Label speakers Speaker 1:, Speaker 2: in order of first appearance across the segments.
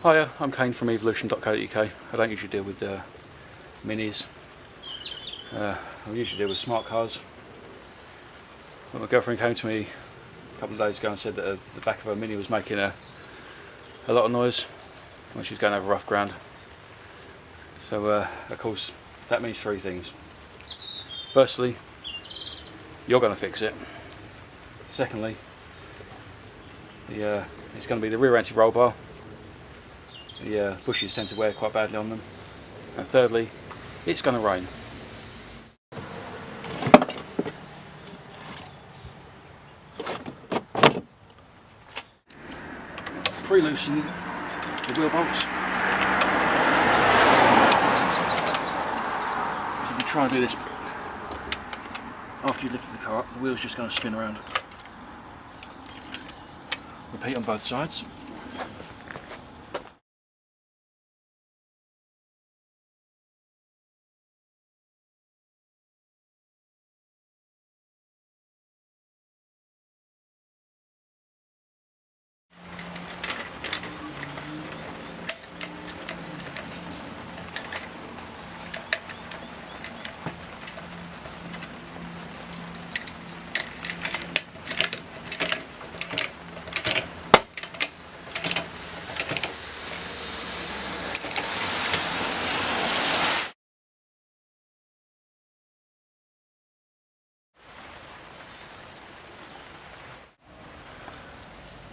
Speaker 1: Hiya, I'm Kane from evolution.co.uk. I don't usually deal with minis. I usually deal with smart cars. But my girlfriend came to me a couple of days ago and said that the back of her Mini was making a lot of noise when she was going over rough ground. So of course that means three things. Firstly, you're going to fix it. Secondly, it's going to be the rear anti-roll bar. The bushes tend to wear quite badly on them. And thirdly, it's going to rain. Pre-loosen the wheel bolts. So if you try and do this after you lift the car up, the wheel's just going to spin around. Repeat on both sides.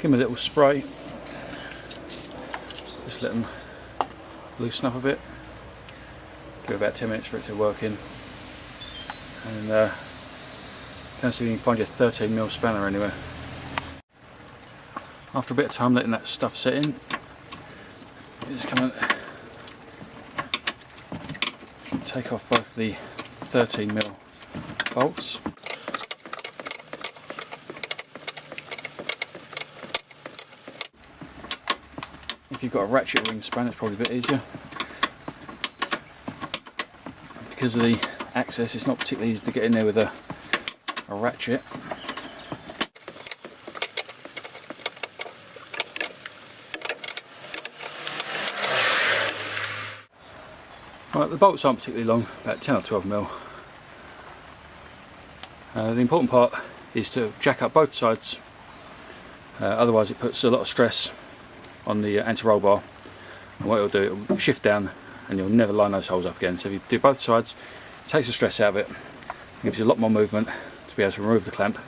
Speaker 1: Give them a little spray, just let them loosen up a bit, give it about 10 minutes for it to work in, and go and see if you can find your 13mm spanner anywhere. After a bit of time letting that stuff set in, you just come and take off both the 13mm bolts. If you've got a ratchet ring spanner, it's probably a bit easier. Because of the access, it's not particularly easy to get in there with a ratchet. Right, the bolts aren't particularly long, about 10 or 12mm. The important part is to jack up both sides, otherwise it puts a lot of stress on the anti-roll bar, and what it'll do, it'll shift down and you'll never line those holes up again. So if you do both sides, it takes the stress out of it, gives you a lot more movement to be able to remove the clamp,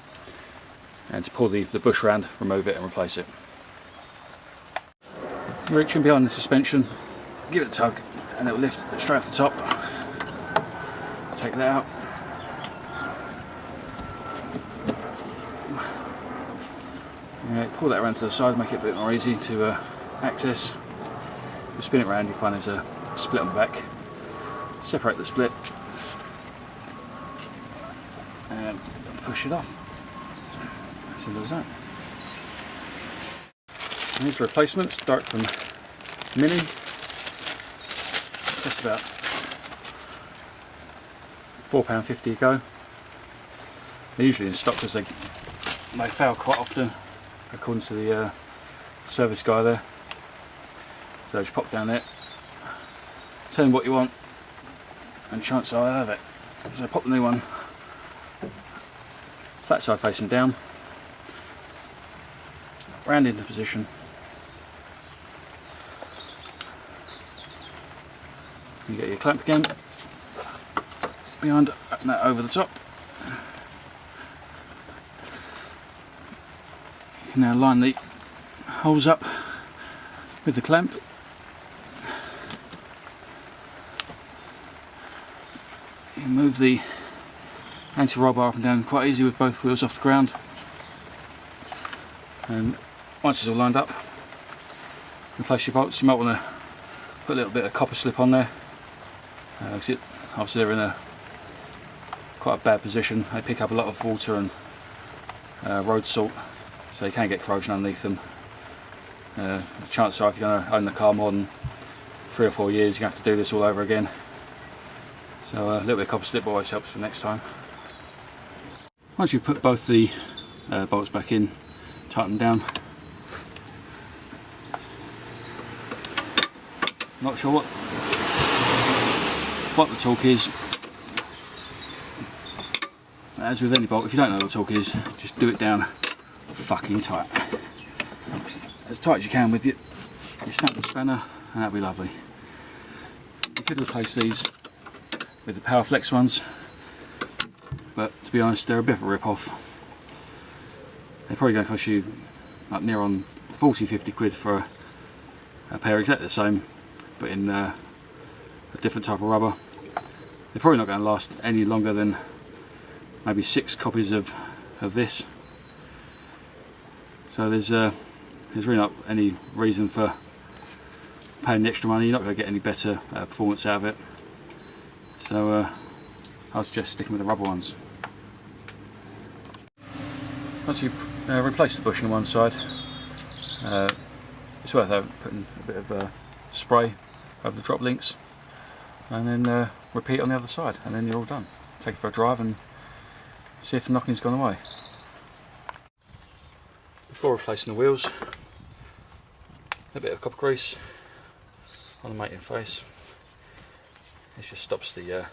Speaker 1: and to pull the bush around, remove it and replace it. Reach in behind the suspension, give it a tug and it will lift straight off the top. Take that out. Pull that around to the side, make it a bit more easy to access. You spin it around, you find there's a split on the back. Separate the split and push it off. Simple as that. And these are replacements, direct from Mini. Just about £4.50 a go. They're usually in stock because they fail quite often, according to the service guy there. So just pop down there, tell him what you want, and chances are I'll have it. So pop the new one, flat side facing down, round into position. You get your clamp again, behind, open that over the top. You can now line the holes up with the clamp. You can move the anti-roll bar up and down quite easy with both wheels off the ground. And once it's all lined up, replace your bolts. You might want to put a little bit of copper slip on there, because obviously they're in quite a bad position. They pick up a lot of water and road salt, so you can get corrosion underneath them. The chances are, if you're going to own the car more than 3 or 4 years, you're going to have to do this all over again. So a little bit of copper slip always helps for next time. Once you've put both the bolts back in, tighten them down. Not sure what the torque is. As with any bolt, if you don't know what the torque is, just do it down fucking tight. As tight as you can with your standard spanner, and that'd be lovely. You could replace these with the Power Flex ones, but to be honest, they're a bit of a rip-off. They're probably going to cost you like near on 40-50 quid for a pair exactly the same, but in a different type of rubber. They're probably not going to last any longer than maybe 6 copies of this. So there's really not any reason for paying the extra money. You're not going to get any better performance out of it. So I'll suggest sticking with the rubber ones. Once you replace the bushing on one side, it's worth putting a bit of spray over the drop links, and then repeat on the other side, and then you're all done. Take it for a drive and see if the knocking's gone away. Before replacing the wheels, a bit of copper grease on the mating face. This just stops the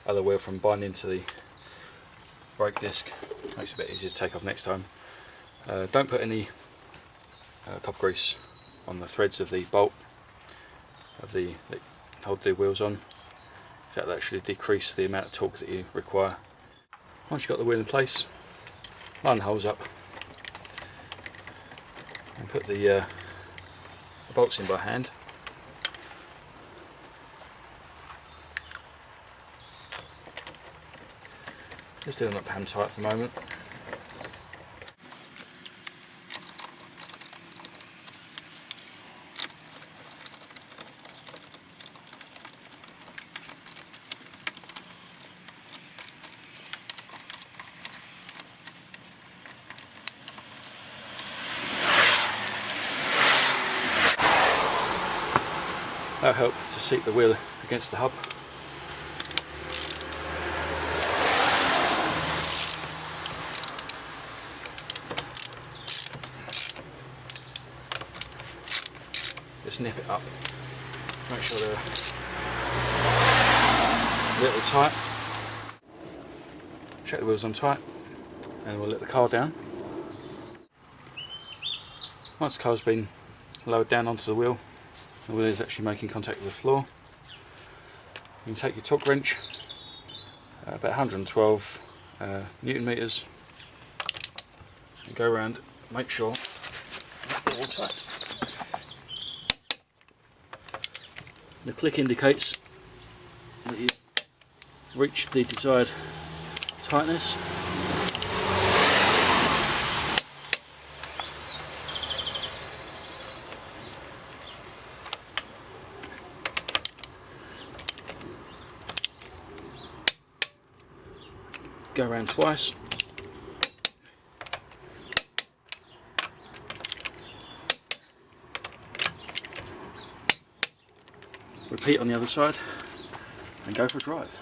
Speaker 1: other wheel from binding to the brake disc. Makes it a bit easier to take off next time. Don't put any copper grease on the threads of the bolt that hold the wheels on. So that actually decrease the amount of torque that you require. Once you've got the wheel in place, line the holes up and put the bolts in by hand. Just doing them up hand tight for the moment. That'll help to seat the wheel against the hub. Just nip it up. Make sure they're a little tight. Check the wheels on tight, and we'll let the car down. Once the car's been lowered down onto the wheel is actually making contact with the floor, you can take your torque wrench, about 112 Newton meters, and go around, make sure they're all tight. The click indicates that you reached the desired tightness. Go around twice. Repeat on the other side and go for a drive.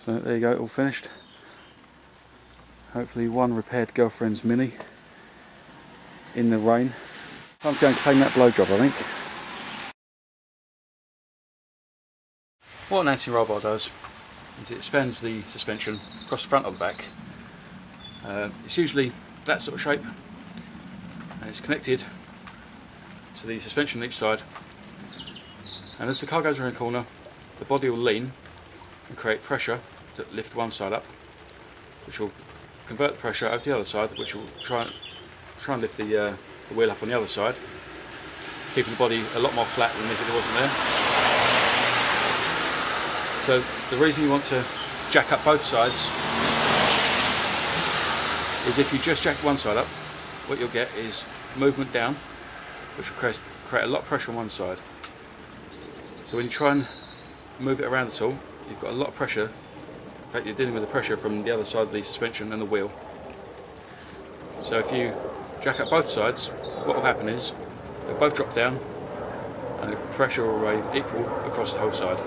Speaker 1: So there you go, all finished. Hopefully one repaired girlfriend's Mini in the rain. Time to go and claim that blow job, I think. What an anti-roll bar does is it spans the suspension across the front or the back. It's usually that sort of shape, and it's connected to the suspension on each side, and as the car goes around the corner, the body will lean and create pressure to lift one side up, which will convert the pressure over to the other side, which will try and lift the wheel up on the other side, keeping the body a lot more flat than if it wasn't there. So the reason you want to jack up both sides is if you just jack one side up, what you'll get is movement down, which will create a lot of pressure on one side. So when you try and move it around at all, you've got a lot of pressure. In fact, you're dealing with the pressure from the other side of the suspension and the wheel. So if you jack up both sides, what will happen is they'll both drop down and the pressure will remain equal across the whole side.